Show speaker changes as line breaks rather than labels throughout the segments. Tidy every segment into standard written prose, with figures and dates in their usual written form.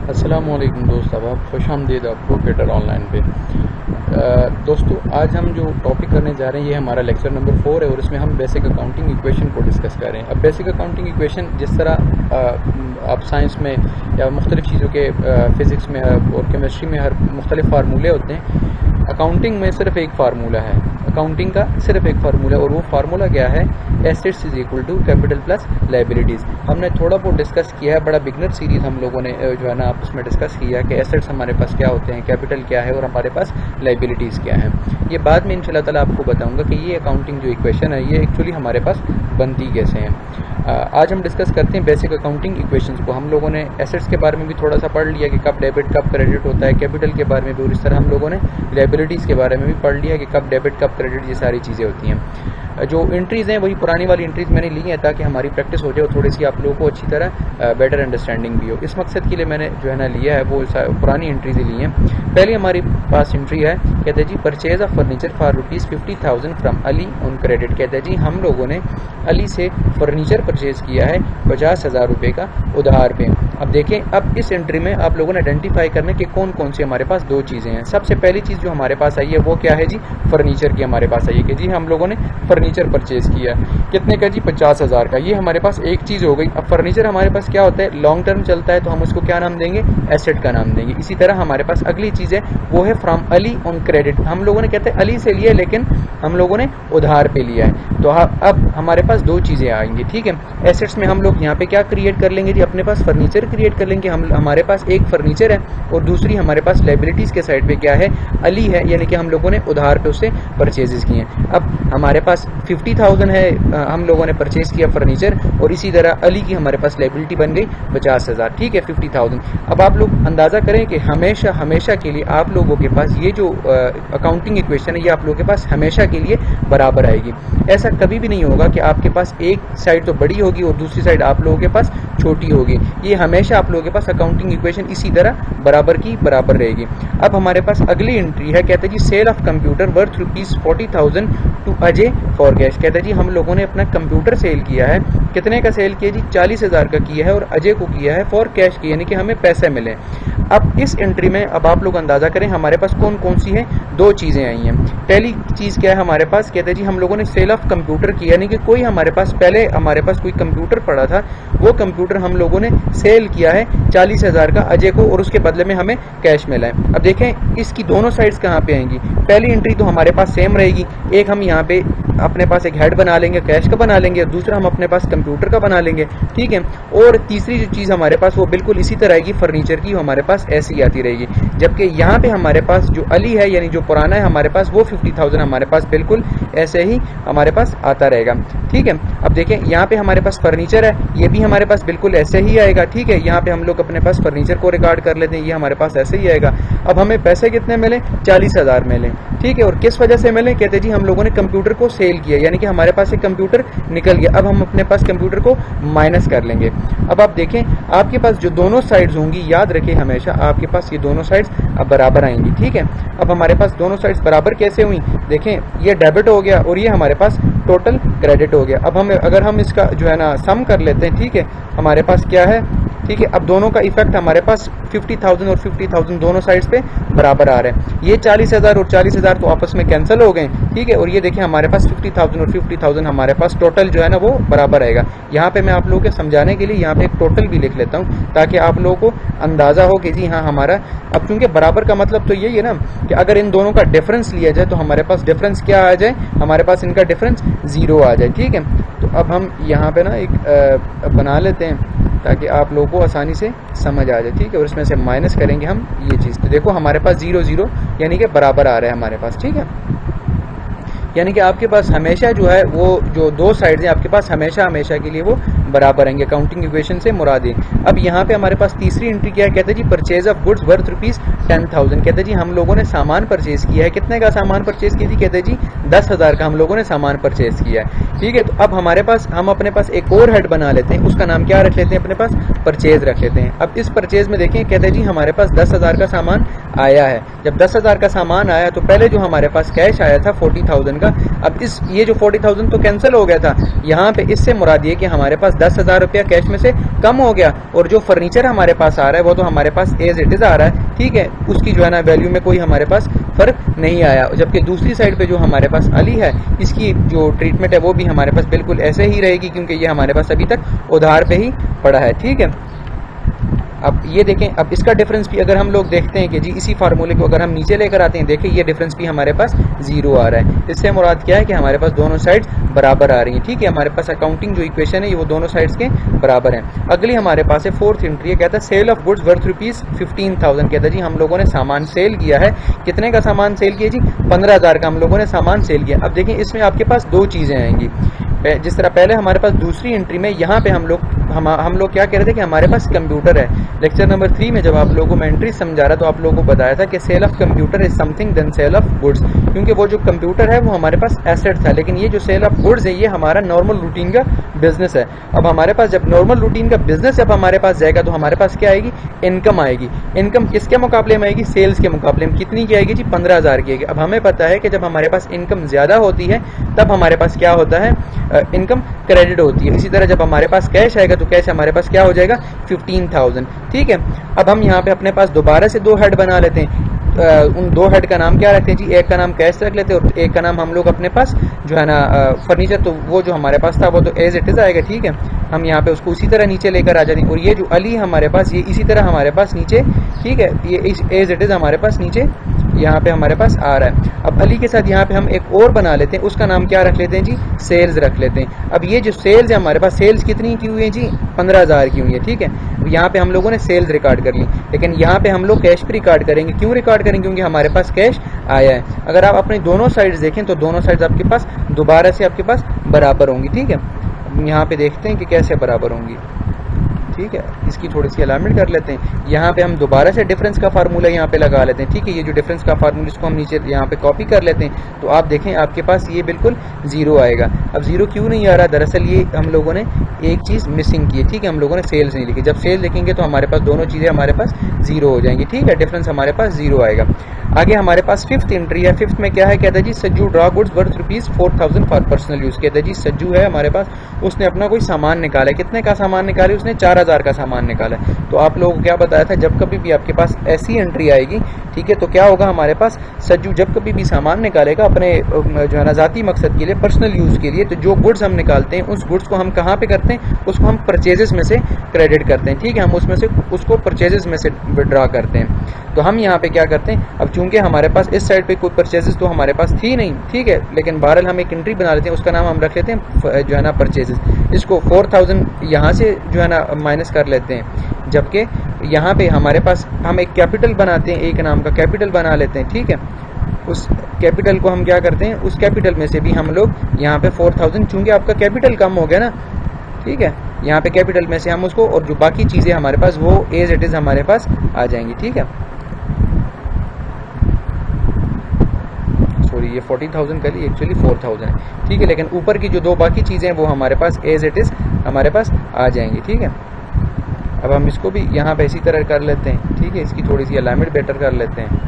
अस्सलामुअलैकुम दोस्त, अब खुश आमदीद आपको केटर ऑनलाइन पे। दोस्तों, आज हम जो टॉपिक करने जा रहे हैं ये हमारा लेक्चर नंबर 4 है और इसमें हम बेसिक अकाउंटिंग इक्वेशन को डिस्कस कर रहे हैं। अब बेसिक अकाउंटिंग इक्वेशन जिस तरह आप साइंस में या मुख्तलिफ़ चीज़ों के फ़िज़िक्स में और केमिस्ट्री में हर मुख्तलिफ़ फार्मूले होते हैं, अकाउंटिंग में सिर्फ एक फार्मूला है। अकाउंटिंग का सिर्फ एक फार्मूला है और वो फार्मूला क्या है? Assets is equal to capital plus liabilities. हमने थोड़ा बहुत डिस्कस किया है, बड़ा बिगनर सीरीज हम लोगों ने जो है ना आप उसमें डिस्कस किया कि एसेट्स हमारे पास क्या होते हैं, कैपिटल क्या है और हमारे पास लायबिलिटीज़ क्या है। ये बाद में इंशाल्लाह ताला आपको बताऊंगा कि ये अकाउंटिंग जो इक्वेशन है ये एक्चुअली हमारे पास बनती कैसे हैं। आज हम डिस्कस करते हैं बेसिक अकाउंटिंग इक्वेशंस को। हम लोगों ने एसेट्स के बारे में भी थोड़ा सा पढ़ लिया कि कब डेबिट कब क्रेडिट होता है, कैपिटल के बारे में भी, और इस तरह हम लोगों ने लायबिलिटीज़ के बारे में भी पढ़ लिया कि कब डेबिट कब क्रेडिट, ये सारी चीज़ें होती हैं। जो एंट्रीज़ हैं वही पुरानी वाली एंट्रीज़ मैंने ली हैं ताकि हमारी प्रैक्टिस हो जाए और थोड़ी सी आप लोगों को अच्छी तरह बेटर अंडरस्टैंडिंग भी हो। इस मकसद के लिए मैंने जो है ना लिया है वो पुरानी एंट्रीज़ ही ली हैं। पहले हमारी पास एंट्री है, कहते हैं जी purchase of furniture for ₹50,000 from Ali on credit. कहते हैं जी हम लोगों ने अली से फर्नीचर परचेज़ किया है 50,000 रुपये का उधार पे। अब देखें, अब इस एंट्री में आप लोगों ने आइडेंटिफाई करना कि कौन कौन सी हमारे पास दो चीज़ें हैं। सबसे पहली चीज़ जो हमारे पास आई है वो क्या है जी? फर्नीचर की हमारे पास आई है कि जी हम लोगों ने फर्नीचर परचेज़ किया कितने का जी? 50,000 का। ये हमारे पास एक चीज़ हो गई। अब फर्नीचर हमारे पास क्या होता है? लॉन्ग टर्म चलता है तो हम उसको क्या नाम देंगे? एसेट का नाम देंगे। इसी तरह हमारे पास अगली चीज़ है वो है फ्रॉम अली ऑन क्रेडिट। हम लोगों ने कहते हैं अली से लिया लेकिन हम लोगों ने उधार पे लिया है। तो अब हमारे पास दो चीज़ें आएंगी, ठीक है। एसेट्स में हम लोग यहाँ पे क्या क्रिएट कर लेंगे जी? अपने पास फर्नीचर क्रिएट कर लेंगे। हमारे पास एक फर्नीचर है और दूसरी हमारे पास लायबिलिटीज़ के साइड पे क्या है? अली है, यानी कि हम लोगों ने उधार पे उससे परचेजेस किए हैं। अब हमारे पास 50,000 है, हम लोगों ने परचेज किया फर्नीचर, और इसी तरह अली की हमारे पास लायबिलिटी बन गई 50,000, ठीक है, 50,000। अब आप लोग अंदाज़ा करें कि हमेशा हमेशा के लिए आप लोगों के पास ये जो अकाउंटिंग इक्वेशन है ये आप लोगों के पास हमेशा के लिए बराबर आएगी। ऐसा कभी भी नहीं होगा कि आपके पास एक साइड तो बड़ी होगी और दूसरी साइड आप लोगों के पास छोटी होगी। ये हमेशा आप लोगों के पास अकाउंटिंग इक्वेशन इसी तरह बराबर की बराबर रहेगी। अब हमारे पास अगली एंट्री है, कहते हैं जी sale of computer worth ₹40,000 to Ajay for cash. कहते हैं जी हम लोगों ने अपना कंप्यूटर सेल किया है। कितने का सेल किया जी? 40,000 का किया है और अजय को किया है फॉर कैश की, यानी कि हमें पैसे मिले। अब इस एंट्री में अब आप लोग अंदाजा करें हमारे पास कौन कौन सी है? दो चीज़ें आई हैं। पहली चीज़ क्या है हमारे पास? कहते हैं जी हम लोगों ने सेल ऑफ कंप्यूटर किया, यानी कि कोई हमारे पास पहले हमारे पास कोई कंप्यूटर पड़ा था, वो कंप्यूटर हम लोगों ने सेल किया है 40,000 का अजय को और उसके बदले में हमें कैश मिला है। अब देखें इसकी दोनों साइड्स कहाँ पे आएंगी। पहली एंट्री तो हमारे पास सेम रहेगी, एक हम यहाँ पे अपने पास एक हेड बना लेंगे, कैश का बना लेंगे, दूसरा हम अपने पास कंप्यूटर का बना लेंगे, ठीक है। और तीसरी जो चीज़ हमारे पास वो बिल्कुल इसी तरह आएगी, फर्नीचर की हमारे पास ऐसी आती रहेगी। जबकि यहाँ पे हमारे पास जो अली है यानी जो पुराना है हमारे पास वो 50,000 हमारे पास बिल्कुल ऐसे ही हमारे पास आता रहेगा, ठीक है। अब देखें यहाँ पे हमारे पास फर्नीचर है, ये भी हमारे पास बिल्कुल ऐसे ही आएगा, ठीक है। यहाँ पे हम लोग अपने पास फर्नीचर को रिकॉर्ड कर लेते हैं, ये हमारे पास ऐसे ही आएगा। अब हमें पैसे कितने मिले? 40,000 मिले, ठीक है। और किस वजह से मिले? कहते जी हम लोगों ने कंप्यूटर को सेल किया, यानी कि हमारे पास एक कंप्यूटर निकल गया। अब हम अपने पास कंप्यूटर को माइनस कर लेंगे। अब आप देखें आपके पास जो दोनों साइड्स होंगी, याद रखें हमेशा आपके पास ये दोनों साइड्स अब बराबर आएंगी, ठीक है। अब हमारे पास दोनों साइड्स बराबर कैसे हुई? देखें ये डेबिट हो गया और ये हमारे पास टोटल क्रेडिट हो गया। अब अगर हम इसका जो है ना सम कर लेते हैं, ठीक है, हमारे पास क्या है, ठीक है। अब दोनों का इफेक्ट हमारे पास 50,000 और 50,000 दोनों साइड्स पे बराबर आ रहे हैं। ये 40,000 और 40,000 तो आपस में कैंसिल हो गए, ठीक है। और ये देखिए हमारे पास 50,000 और 50,000 हमारे पास टोटल जो है ना वो बराबर आएगा। यहाँ पे मैं आप लोगों के समझाने के लिए यहाँ पे एक टोटल भी लिख लेता हूँ ताकि आप लोगों को अंदाज़ा हो कि जी हाँ हमारा, अब क्योंकि बराबर का मतलब तो यही है ना कि अगर इन दोनों का डिफरेंस लिया जाए तो हमारे पास डिफरेंस क्या आ जाए? हमारे पास इनका डिफरेंस 0 आ जाए, ठीक है। तो अब हम यहाँ पे ना एक बना लेते हैं ताकि आप लोगों को आसानी से समझ आ जाए, ठीक है। और इसमें से माइनस करेंगे हम ये चीज़, तो देखो हमारे पास 0 0 यानी कि बराबर आ रहा है हमारे पास, ठीक है। यानी कि आपके पास हमेशा जो है वो जो दो साइड्स हैं आपके पास हमेशा हमेशा के लिए वो बराबर आएंगे। अकाउंटिंग इक्वेशन से मुराद है। अब यहाँ पे हमारे पास तीसरी एंट्री क्या है? कहते हैं जी परचेज ऑफ गुड्स वर्थ ₹10,000। कहते हैं जी हम लोगों ने सामान परचेज किया है। कितने का सामान परचेज किया जी? कहते हैं जी 10,000 का हम लोगों ने सामान परचेज किया है। ठीक है। तो अब हमारे पास हम अपने पास एक और हेड बना लेते हैं, उसका नाम क्या रख लेते हैं, अपने पास परचेज रख लेते हैं। अब इस परचेज में देखें, कहते हैं जी हमारे पास 10,000 का सामान आया है। जब 10,000 का सामान आया तो पहले जो हमारे पास कैश आया था 40,000 का, अब ये जो 40,000 तो कैंसिल हो गया था। यहाँ पे इससे मुराद ये कि हमारे पास 10,000 रुपया कैश में से कम हो गया, और जो फर्नीचर हमारे पास आ रहा है वो तो हमारे पास एज इट इज आ रहा है, ठीक है। उसकी जो है ना वैल्यू में कोई हमारे पास फर्क नहीं आया। जबकि दूसरी साइड पे जो हमारे पास अली है, इसकी जो ट्रीटमेंट है वो भी हमारे पास बिल्कुल ऐसे ही रहेगी, क्योंकि ये हमारे पास अभी तक उधार पे ही पड़ा है, ठीक है। अब ये देखें, अब इसका डिफरेंस भी अगर हम लोग देखते हैं कि जी इसी फार्मूले को अगर हम नीचे लेकर आते हैं, देखिए ये डिफरेंस भी हमारे पास 0 आ रहा है। इससे मुराद क्या है कि हमारे पास दोनों साइड्स बराबर आ रही हैं, ठीक है। हमारे पास अकाउंटिंग जो इक्वेशन है ये वो दोनों साइड्स के बराबर हैं। अगली हमारे पास है फोर्थ एंट्री है, कहता है सेल ऑफ गुड्स वर्थ ₹15,000। कहता है जी हम लोगों ने सामान सेल किया है। कितने का सामान सेल किया जी? 15,000 का हम लोगों ने सामान सेल किया। अब देखिए इसमें आपके पास दो चीज़ें आएंगी। जिस तरह पहले हमारे पास दूसरी एंट्री में यहाँ पे हम लोग क्या कह रहे थे कि हमारे पास कंप्यूटर है। लेक्चर नंबर 3 में जब आप लोगों को मैं एंट्री समझा रहा तो आप लोगों को बताया था कि sale of computer is something then sale of goods, क्योंकि वो जो कंप्यूटर है वो हमारे पास एसेट था, लेकिन ये जो सेल ऑफ गुड्स है ये हमारा नॉर्मल रूटीन का बिजनेस है। अब हमारे पास जब नॉर्मल रूटीन का बिजनेस जब हमारे पास जाएगा तो हमारे पास क्या आएगी? इनकम आएगी। इनकम किसके मुकाबले में आएगी? सेल्स के मुकाबले में। कितनी की आएगी जी? 15,000 की आएगी। अब हमें पता है कि जब हमारे पास इनकम ज्यादा होती है तब हमारे पास क्या होता है? इनकम क्रेडिट होती है। इसी तरह जब हमारे पास कैश आएगा तो कैश हमारे पास क्या हो जाएगा? 15,000, ठीक है। अब हम यहाँ पे अपने पास दोबारा से दो हेड बना लेते हैं। उन दो हेड का नाम क्या रखते हैं जी? एक का नाम कैश रख लेते हैं और एक का नाम हम लोग अपने पास जो है ना फर्नीचर, तो वो जो हमारे पास था वो तो एज इट इज आएगा, ठीक है। हम यहाँ पे उसको उसी तरह नीचे लेकर आ जाते हैं। और ये जो अली हमारे पास ये इसी तरह हमारे पास नीचे, ठीक है, ये एज इट इज हमारे पास नीचे यहाँ पे हमारे पास आ रहा है। अब अली के साथ यहाँ पे हम एक और बना लेते हैं, उसका नाम क्या रख लेते हैं जी? सेल्स रख लेते हैं। अब ये जो सेल्स है हमारे पास, सेल्स कितनी की हुई है जी? 15,000 की हुई है, ठीक है। यहाँ पे हम लोगों ने सेल्स रिकॉर्ड कर ली, लेकिन यहाँ पे हम लोग कैश भी रिकॉर्ड करेंगे। क्यों रिकॉर्ड करेंगे? क्योंकि हमारे पास कैश आया है। अगर आप अपनी दोनों साइड्स देखें तो दोनों साइड्स आपके पास दोबारा से आपके पास बराबर होंगी, ठीक है। यहाँ पे देखते हैं कि कैसे बराबर होंगी, ठीक है। इसकी थोड़ी सी अलाइनमेंट कर लेते हैं। यहाँ पे हम दोबारा से डिफरेंस का फार्मूला यहाँ पे लगा लेते हैं, ठीक है। ये जो डिफरेंस का फार्मूला इसको हम नीचे यहाँ पे कॉपी कर लेते हैं, तो आप देखें आपके पास ये बिल्कुल 0 आएगा। अब 0 क्यों नहीं आ रहा? दरअसल ये हम लोगों ने एक चीज़ मिसिंग की है, ठीक है। हम लोगों ने सेल्स नहीं लिखी। जब सेल्स लिखेंगे तो हमारे पास दोनों चीज़ें हमारे पास 0 हो जाएंगी, ठीक है। डिफरेंस हमारे पास 0 आएगा। आगे हमारे पास फिफ्थ एंट्री है। फिफ्थ में क्या है? कहता है जी Sajju draw goods worth ₹4,000 for personal use. कहता है जी सज्जू है हमारे पास, उसने अपना कोई सामान निकाला है। कितने का सामान निकाला? उसने 4,000 का सामान निकाला। तो आप लोगों को क्या बताया था? जब कभी भी आपके पास ऐसी एंट्री आएगी, ठीक है, तो क्या होगा हमारे पास? सज्जू जब कभी भी सामान निकालेगा अपने जो है ना जाती मकसद के लिए, पर्सनल यूज के लिए, तो जो गुड्स हम निकालते हैं उस गुड्स को हम कहाँ पे करते हैं? उसको हम परचेजेस में से क्रेडिट करते हैं, ठीक है। हम उसमें से उसको परचेजेस में से विड्रॉ करते हैं। तो हम यहाँ पे क्या करते हैं? अब चूंकि हमारे पास इस साइड पे कोई परचेजेस तो हमारे पास थी नहीं, ठीक है, लेकिन बहरहाल हम एक एंट्री बना लेते हैं, उसका नाम हम रख लेते हैं जो है ना परचेजेस। इसको 4,000 यहाँ से जो है ना माइनस कर लेते हैं, जबकि यहाँ पे हमारे पास हम एक कैपिटल बनाते हैं, एक नाम का कैपिटल बना लेते हैं, ठीक है। उस कैपिटल को हम क्या करते हैं? उस कैपिटल में से भी हम लोग यहाँ पे 4,000, चूंकि आपका कैपिटल कम हो गया ना, ठीक है, यहाँ पे कैपिटल में से हम उसको, और जो बाकी चीज़ें हमारे पास वो एज इट इज़ हमारे पास आ जाएंगी, ठीक है। सॉरी, ये 40,000 का एक्चुअली 4,000 है, ठीक है, लेकिन ऊपर की जो दो बाकी चीज़ें हैं वो हमारे पास एज इट इज़ हमारे पास आ जाएंगी, ठीक है। अब हम इसको भी यहाँ पे इसी तरह कर लेते हैं, ठीक है। इसकी थोड़ी सी अलाइनमेंट बेटर कर लेते हैं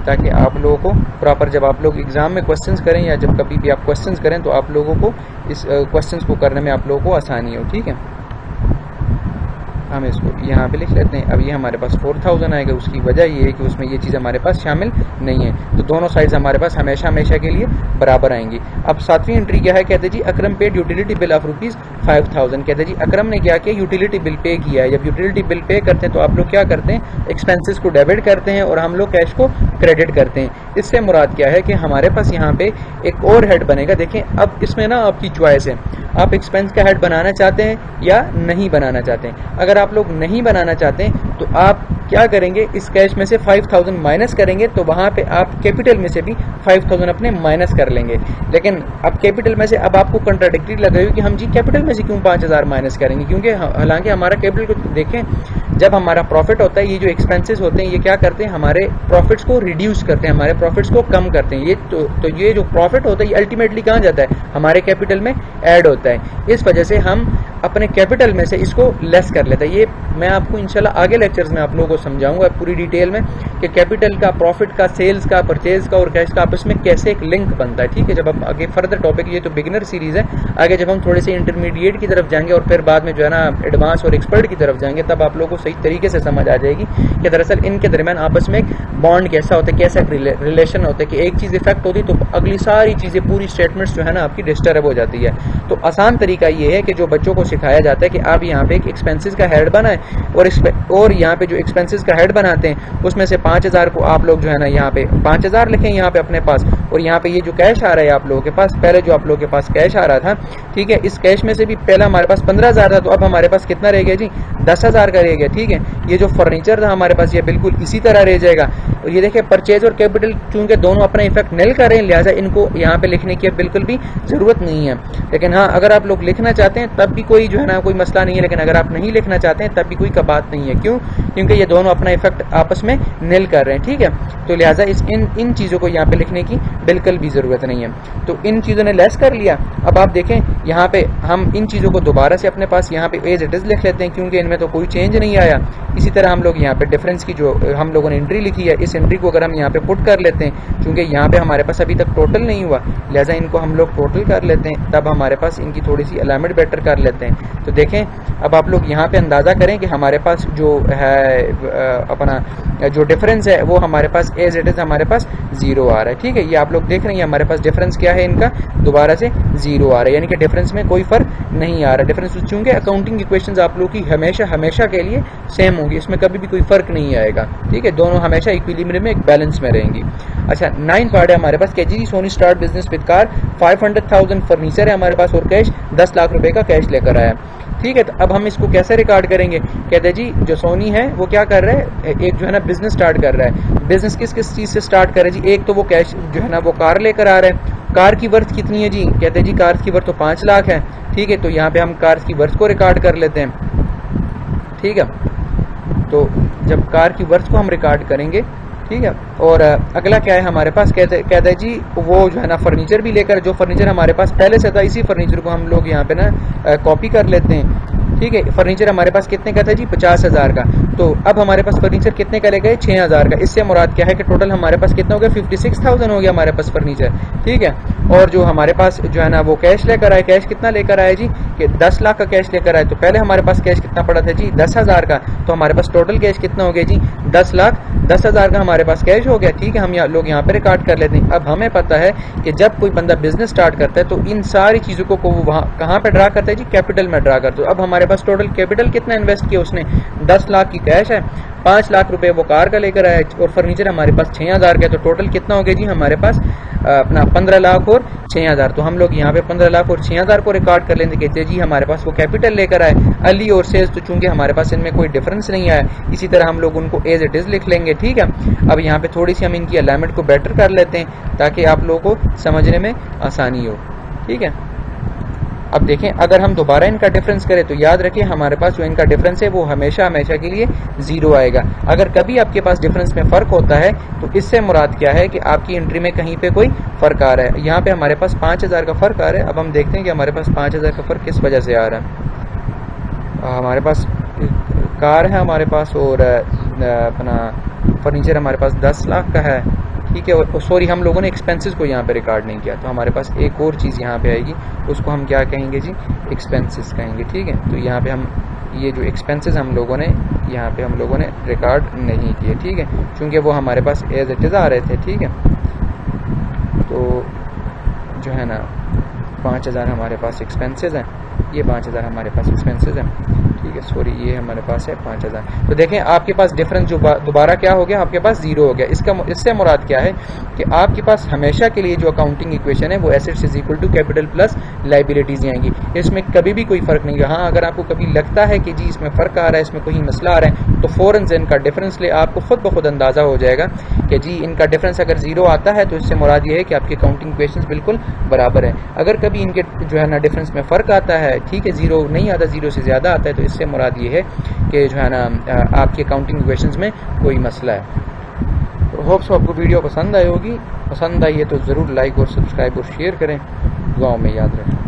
ताकि आप लोगों को प्रॉपर, जब आप लोग एग्जाम में क्वेश्चंस करें या जब कभी भी आप क्वेश्चंस करें तो आप लोगों को इस क्वेश्चंस को करने में आप लोगों को आसानी हो, ठीक है। हम इसको यहाँ पे लिख लेते हैं। अब ये हमारे पास 4,000 आएगा। उसकी वजह ये है कि उसमें ये चीज़ हमारे पास शामिल नहीं है, तो दोनों साइड्स हमारे पास हमेशा के लिए बराबर आएंगी। अब सातवीं एंट्री क्या है? कहते जी अकरम पेड यूटिलिटी बिल ऑफ ₹5,000। कहते जी अकरम ने क्या किया? यूटिलिटी बिल पे किया है। जब यूटिलिटी बिल पे करते हैं तो आप लोग क्या करते हैं? एक्सपेंसेस को डेबिट करते हैं और हम लोग कैश को क्रेडिट करते हैं। इससे मुराद क्या है कि हमारे पास यहाँ पे एक और हेड बनेगा। देखें अब इसमें ना आपकी चॉइस है, आप एक्सपेंस का हेड बनाना चाहते हैं या नहीं बनाना चाहते हैं। अगर आप लोग नहीं बनाना चाहते हैं तो आप क्या करेंगे? इस कैश में से 5,000 माइनस करेंगे, तो वहां पे आप कैपिटल में से भी 5,000 अपने माइनस कर लेंगे। लेकिन अब कैपिटल में से अब आपको कंट्राडिक्टरी लग रही है कि हम जी कैपिटल में से क्यों 5,000 माइनस करेंगे, क्योंकि हालांकि हमारा कैपिटल को देखें जब हमारा प्रॉफिट होता है, ये जो एक्सपेंसेस होते हैं ये क्या करते हैं, हमारे प्रॉफिट्स को रिड्यूस करते हैं, हमारे प्रॉफिट्स को कम करते हैं। ये तो ये जो प्रॉफिट होता है ये अल्टीमेटली कहाँ जाता है, हमारे कैपिटल में ऐड होता है। इस वजह से हम अपने कैपिटल में से इसको लेस कर लेते हैं। ये मैं आपको इंशाल्लाह आगे लेक्चर्स में आप लोगों को समझाऊंगा पूरी डिटेल में कि कैपिटल का, प्रॉफिट का, सेल्स का, परचेज का और कैश का आपस में कैसे एक लिंक बनता है। ठीक है, जब आप आगे फर्दर टॉपिक, ये तो बिगिनर सीरीज है, आगे जब हम थोड़े से इंटरमीडिएट की तरफ जाएंगे और फिर बाद में जो है ना एडवांस और एक्सपर्ट की तरफ जाएंगे, तब आप लोगों को सही तरीके से समझ आ जाएगी कि दरअसल इनके दरमियान आपस में एक बॉन्ड कैसा होता है, कैसा रिलेशन होता है कि एक चीज़ इफेक्ट होती है तो अगली सारी चीज़ें, पूरी स्टेटमेंट्स जो है ना आपकी डिस्टर्ब हो जाती है। तो आसान तरीका ये है कि जो बच्चों को सिखाया जाता है कि आप यहाँ पे एक एक्सपेंसेस का हेड बनाएं और यहाँ पे जो एक्सपेंसेस का हेड बनाते हैं उसमें से 5000 को आप लोग जो है ना यहाँ पे 5000 लिखें यहाँ पे अपने पास, और यहाँ पे ये जो कैश आ रहा है आप लोगों के पास, पहले जो आप लोगों के पास कैश आ रहा था, ठीक है, इस कैश में से भी पहला हमारे पास 15000 था, तो अब हमारे पास कितना रह गया जी, 10000 का रह गया। ठीक है, ये जो फर्नीचर था हमारे पास ये बिल्कुल इसी तरह रह जाएगा। और ये देखिए परचेज और कैपिटल चूंकि दोनों अपना इफेक्ट निल कर रहे हैं, लिहाजा इनको यहाँ पे लिखने की बिल्कुल भी जरूरत नहीं है। लेकिन हाँ, अगर आप लोग लिखना चाहते हैं तब भी कोई जो है ना कोई मसला नहीं है, लेकिन अगर आप नहीं लिखना चाहते हैं तब भी कोई का बात नहीं है। क्यों? क्योंकि ये दोनों अपना इफेक्ट आपस में निल कर रहे हैं। ठीक है, तो लिहाजा इन चीज़ों को यहाँ पे लिखने की बिल्कुल भी ज़रूरत नहीं है। तो इन चीज़ों ने लेस कर लिया। अब आप देखें यहाँ पे हम इन चीज़ों को दोबारा से अपने पास यहाँ पे एज इट इज़ लिख लेते हैं, क्योंकि इनमें तो कोई चेंज नहीं आया। इसी तरह हम लोग यहाँ पे डिफरेंस की जो हम लोगों ने एंट्री लिखी है, इस एंट्री को अगर हम यहाँ पे पुट कर लेते हैं, क्योंकि यहाँ पे हमारे पास अभी तक टोटल नहीं हुआ, लिहाजा इनको हम लोग टोटल कर लेते हैं, तब हमारे पास इनकी थोड़ी सी अलाइनमेंट बेटर कर लेते हैं। तो देखें, अब आप लोग यहाँ पे अंदाज़ा करें कि हमारे पास जो है अपना जो डिफरेंस है वो हमारे पास एज इट इज़ हमारे पास 0 आ रहा है। ठीक है, ये आप लोग देख रहे हैं हमारे पास डिफरेंस क्या है, इनका दोबारा से 0 आ रहा है, यानी कि डिफरेंस में कोई फर्क नहीं आ रहा। डिफरेंस चूंकि अकाउंटिंग इक्वेशंस आप लोग की हमेशा के लिए सेम होगी, इसमें कभी भी कोई फर्क नहीं आएगा। ठीक है, दोनों हमेशा इक्विलिब्रियम में, एक बैलेंस में रहेंगी। अच्छा, 9 पार्ट है हमारे पास, जी Soni start business with car, 500,000 furniture है हमारे पास और कैश 10 लाख रुपए का कैश लेकर आया। ठीक है, तो अब हम इसको कैसे रिकॉर्ड करेंगे? कहते हैं जी जो सोनी है वो क्या कर रहा है, एक जो है ना बिजनेस स्टार्ट कर रहा है। बिजनेस किस किस चीज़ से स्टार्ट करे जी? एक तो वो कैश जो है ना वो कार लेकर आ रहा है। कार की वर्थ कितनी है जी? कहते हैं जी कार की वर्थ तो 5 लाख है। ठीक है, तो यहाँ पे हम कार की वर्थ को रिकॉर्ड कर लेते हैं। ठीक है, तो जब कार की वर्थ को हम रिकॉर्ड करेंगे, ठीक है, और अगला क्या है हमारे पास, कहते हैं जी वो जो है ना फर्नीचर भी लेकर, जो फर्नीचर हमारे पास पहले से था इसी फर्नीचर को हम लोग यहाँ पे ना कॉपी कर लेते हैं। ठीक है, फर्नीचर हमारे पास कितने का था जी? 50,000 का। तो अब हमारे पास फर्नीचर कितने का ले गए? 6,000 का। इससे मुराद क्या है कि टोटल हमारे पास कितना हो गया? 56,000 हो गया हमारे पास फर्नीचर। ठीक है, और जो हमारे पास जो है ना वो कैश लेकर आए, कैश कितना लेकर आए जी? कि 10 लाख का कैश लेकर आए। तो पहले हमारे पास कैश कितना पड़ा था जी? 10,000 का। तो हमारे पास टोटल कैश कितना हो गया जी? 10,10,000 का हमारे पास कैश हो गया। ठीक है, हम लोग यहाँ पे रिकॉर्ड कर लेते हैं। अब हमें पता है कि जब कोई बंदा बिजनेस स्टार्ट करता है तो इन सारी चीज़ों को वो वहाँ कहाँ पे ड्रा करता है जी? कैपिटल में ड्रा करता है। अब हमारे पास टोटल कैपिटल कितना इन्वेस्ट किया उसने? 10 लाख की कैश है, 5 लाख रुपए वो कार का लेकर आया और फर्नीचर हमारे पास 6,000 का। तो टोटल कितना हो गया जी हमारे पास? अपना 15 लाख और 6,000। तो हम लोग यहाँ पे 15 लाख और 6,000 को रिकॉर्ड कर लेंगे। कहते हैं जी हमारे पास वो कैपिटल लेकर आए। अली और सेल्स तो चूंकि हमारे पास इनमें कोई डिफरेंस नहीं आया, इसी तरह हम लोग उनको एज इट इज लिख लेंगे। ठीक है, अब यहाँ पे थोड़ी सी हम इनकी अलाइनमेंट को बेटर कर लेते हैं ताकि आप लोगों को समझने में आसानी हो। ठीक है, अब देखें, अगर हम दोबारा इनका डिफरेंस करें तो याद रखें हमारे पास जो इनका डिफरेंस है वो हमेशा के लिए 0 आएगा। अगर कभी आपके पास डिफरेंस में फ़र्क होता है तो इससे मुराद क्या है कि आपकी एंट्री में कहीं पे कोई फ़र्क आ रहा है। यहाँ पे हमारे पास 5,000 का फ़र्क आ रहा है। अब हम देखते हैं कि हमारे पास 5,000 का फ़र्क किस वजह से आ रहा है। हमारे पास कार है हमारे पास और अपना फर्नीचर हमारे पास 10 लाख का है। ठीक है, और सॉरी हम लोगों ने एक्सपेंसेस को यहाँ पे रिकॉर्ड नहीं किया, तो हमारे पास एक और चीज़ यहाँ पे आएगी, उसको हम क्या कहेंगे जी? एक्सपेंसेस कहेंगे। ठीक है, तो यहाँ पे हम ये जो एक्सपेंसेस हम लोगों ने यहाँ पे हम लोगों ने रिकॉर्ड नहीं किए। ठीक है, क्योंकि वो हमारे पास एज इट इज़ आ रहे थे। ठीक है, तो जो है ना 5,000 हमारे पास एक्सपेंसेस हैं, ये 5,000 हमारे पास एक्सपेंसेस हैं। ठीक है, सॉरी ये हमारे पास है 5,000। तो देखें आपके पास डिफरेंस जो दोबारा क्या हो गया? आपके पास 0 हो गया। इससे मुराद क्या है कि आपके पास हमेशा के लिए जो अकाउंटिंग इक्वेशन है वो assets is equal to capital plus liabilities आएंगी। इसमें कभी भी कोई फर्क नहीं है। हाँ, अगर आपको कभी लगता है कि जी इसमें फ़र्क आ रहा है, इसमें कोई मसला आ रहा है, तो फ़ौरन से इनका डिफरेंस ले, आपको खुद ब खुद अंदाज़ा हो जाएगा कि जी इनका डिफरेंस अगर ज़ीरो आता है तो इससे मुराद ये है कि आपकी अकाउंटिंग इक्वेशंस बिल्कुल बराबर है। अगर कभी इनके जो है ना डिफरेंस में फ़र्क आता है, ठीक है, ज़ीरो नहीं आता, ज़ीरो से ज़्यादा आता है, तो इससे मुराद ये है कि जो है ना आपकी अकाउंटिंग इक्वेशंस में कोई मसला है। तो होप्स आपको वीडियो पसंद आई होगी। पसंद आई है तो ज़रूर लाइक और सब्सक्राइब और शेयर करें। दुआओं में याद रखें।